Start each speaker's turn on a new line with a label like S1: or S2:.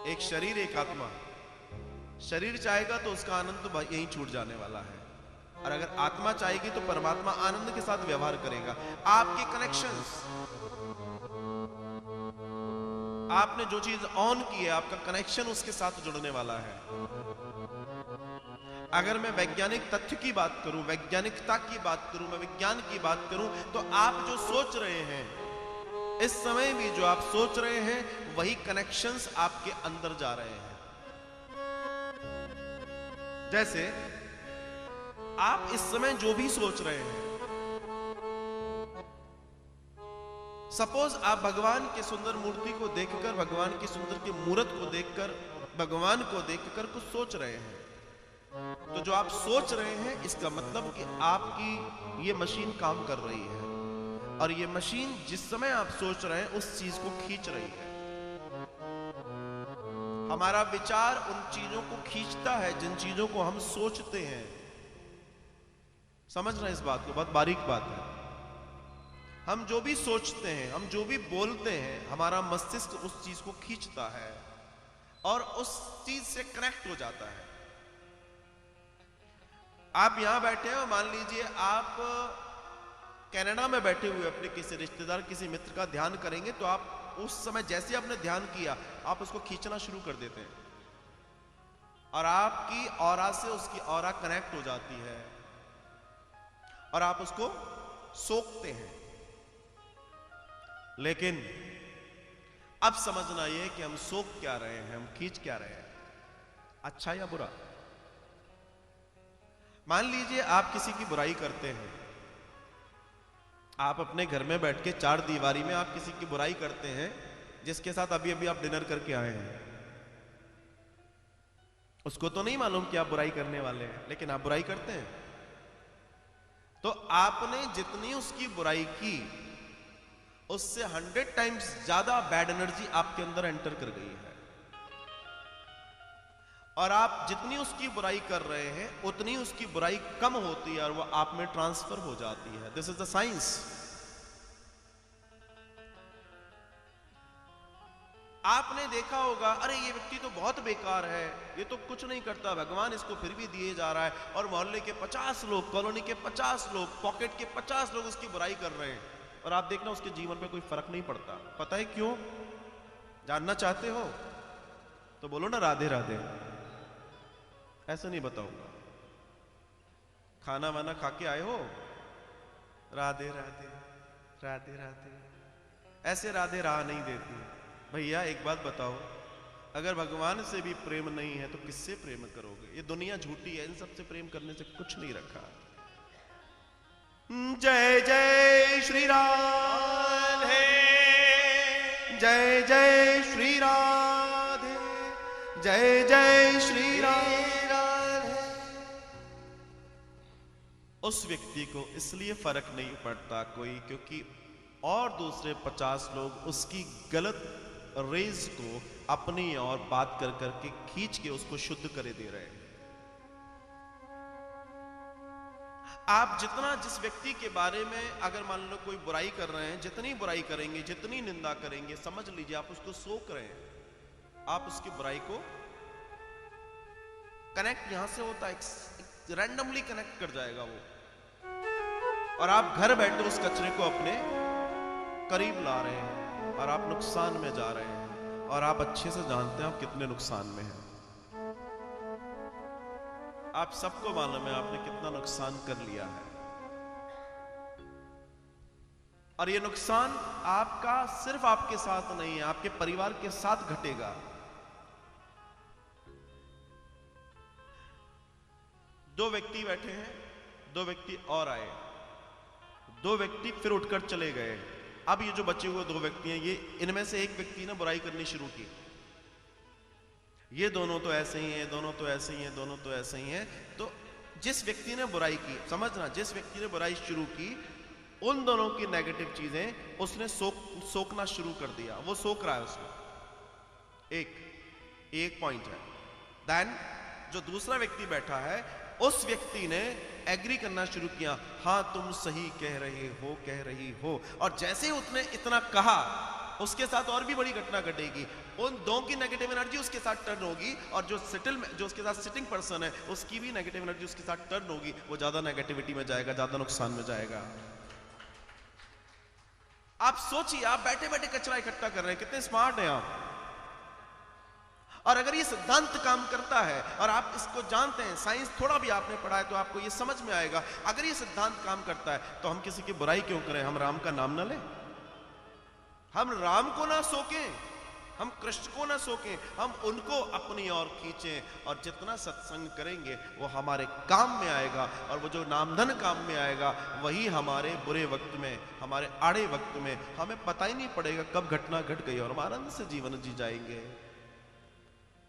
S1: एक शरीर एक आत्मा। शरीर चाहेगा तो उसका आनंद तो यहीं छूट जाने वाला है, और अगर आत्मा चाहेगी तो परमात्मा आनंद के साथ व्यवहार करेगा। आपके कनेक्शंस, आपने जो चीज ऑन की है, आपका कनेक्शन उसके साथ जुड़ने वाला है। अगर मैं वैज्ञानिक तथ्य की बात करूं, वैज्ञानिकता की बात करूं, मैं विज्ञान की बात करूं, तो आप जो सोच रहे हैं इस समय भी, जो आप सोच रहे हैं, वही कनेक्शंस आपके अंदर जा रहे हैं। जैसे आप इस समय जो भी सोच रहे हैं, सपोज आप भगवान की सुंदर मूर्ति को देखकर, भगवान की सुंदर की मूर्त को देखकर, भगवान को देखकर कुछ सोच रहे हैं, तो जो आप सोच रहे हैं इसका मतलब कि आपकी ये मशीन काम कर रही है, और ये मशीन जिस समय आप सोच रहे हैं उस चीज को खींच रही है। हमारा विचार उन चीजों को खींचता है जिन चीजों को हम सोचते हैं। समझ रहे हैं इस बात को? बहुत बारीक बात है। हम जो भी सोचते हैं, हम जो भी बोलते हैं, हमारा मस्तिष्क उस चीज को खींचता है और उस चीज से कनेक्ट हो जाता है। आप यहां बैठे हैं, मान लीजिए आप कनाडा में बैठे हुए अपने किसी रिश्तेदार, किसी मित्र का ध्यान करेंगे, तो आप उस समय जैसे आपने ध्यान किया, आप उसको खींचना शुरू कर देते हैं और आपकी ऑरा से उसकी ऑरा कनेक्ट हो जाती है और आप उसको सोखते हैं। लेकिन अब समझना यह कि हम सोख क्या रहे हैं, हम खींच क्या रहे हैं, अच्छा या बुरा। मान लीजिए आप किसी की बुराई करते हैं, आप अपने घर में बैठ के चार दीवारी में आप किसी की बुराई करते हैं जिसके साथ अभी अभी आप डिनर करके आए हैं। उसको तो नहीं मालूम कि आप बुराई करने वाले हैं, लेकिन आप बुराई करते हैं। तो आपने जितनी उसकी बुराई की, उससे 100 टाइम्स ज्यादा बैड एनर्जी आपके अंदर एंटर कर गई है, और आप जितनी उसकी बुराई कर रहे हैं उतनी उसकी बुराई कम होती है और वो आप में ट्रांसफर हो जाती है। This is the science. आपने देखा होगा, अरे ये व्यक्ति तो बहुत बेकार है, ये तो कुछ नहीं करता, भगवान इसको फिर भी दिए जा रहा है, और मोहल्ले के 50 लोग, कॉलोनी के 50 लोग, पॉकेट के 50 लोग उसकी बुराई कर रहे हैं, और आप देखना उसके जीवन पे कोई फर्क नहीं पड़ता। पता है क्यों? जानना चाहते हो तो बोलो ना राधे राधे। ऐसे नहीं बताऊंगा। खाना वाना खा के आए हो, राधे राधे राधे राधे, ऐसे राधे राह नहीं देती। भैया एक बात बताओ, अगर भगवान से भी प्रेम नहीं है तो किससे प्रेम करोगे? ये दुनिया झूठी है, इन सबसे प्रेम करने से कुछ नहीं रखा। जय जय श्री राधे, जय जय श्री राधे, जय जय श्री राधे। उस व्यक्ति को इसलिए फर्क नहीं पड़ता कोई, क्योंकि और दूसरे 50 लोग उसकी गलत रेज को अपनी ओर बात कर करके खींच के उसको शुद्ध करे दे रहे हैं। आप जितना जिस व्यक्ति के बारे में अगर मान लो कोई बुराई कर रहे हैं, जितनी बुराई करेंगे, जितनी निंदा करेंगे, समझ लीजिए आप उसको सोख रहे हैं। आप उसकी बुराई को कनेक्ट यहां से होता है, रैंडमली कनेक्ट कर जाएगा वो, और आप घर बैठे उस कचरे को अपने करीब ला रहे हैं और आप नुकसान में जा रहे हैं, और आप अच्छे से जानते हैं आप कितने नुकसान में हैं। आप सबको मालूम है आपने कितना नुकसान कर लिया है, और ये नुकसान आपका सिर्फ आपके साथ नहीं है, आपके परिवार के साथ घटेगा। दो व्यक्ति बैठे हैं, दो व्यक्ति और आए, दो व्यक्ति फिर उठकर चले गए। अब ये जो बचे हुए दो व्यक्ति हैं, ये इनमें से एक व्यक्ति ने बुराई करनी शुरू की, ये दोनों तो ऐसे ही हैं, दोनों तो ऐसे ही हैं, दोनों तो ऐसे ही हैं। तो जिस व्यक्ति ने बुराई की, समझना, जिस व्यक्ति ने बुराई शुरू की, उन दोनों की नेगेटिव चीजें उसने सोखना शुरू कर दिया, वो सोख रहा है उसमें। एक पॉइंट है। देन जो दूसरा व्यक्ति बैठा है, उस व्यक्ति ने एग्री करना शुरू किया, हाँ तुम सही कह रहे हो, कह रही हो, और जैसे ही उसने इतना कहा उसके साथ और भी बड़ी घटना घटेगी, उन दो की नेगेटिव एनर्जी उसके साथ टर्न होगी, और जो उसके साथ सिटिंग पर्सन है उसकी भी नेगेटिव एनर्जी उसके साथ टर्न होगी, वो ज्यादा नेगेटिविटी में जाएगा, ज्यादा नुकसान में जाएगा। आप सोचिए, आप बैठे बैठे कचरा इकट्ठा कर रहे हैं, कितने स्मार्ट हैं आप। और अगर ये सिद्धांत काम करता है और आप इसको जानते हैं, साइंस थोड़ा भी आपने पढ़ा है तो आपको ये समझ में आएगा, अगर ये सिद्धांत काम करता है तो हम किसी की बुराई क्यों करें, हम राम का नाम ना लें, हम राम को ना सोकें, हम कृष्ण को ना सोकें, हम उनको अपनी ओर खींचें, और जितना सत्संग करेंगे वो हमारे काम में आएगा, और वो जो नामधन काम में आएगा वही हमारे बुरे वक्त में, हमारे आड़े वक्त में हमें पता ही नहीं पड़ेगा कब घटना घट गई, और हम आनंद से जीवन जी जाएंगे।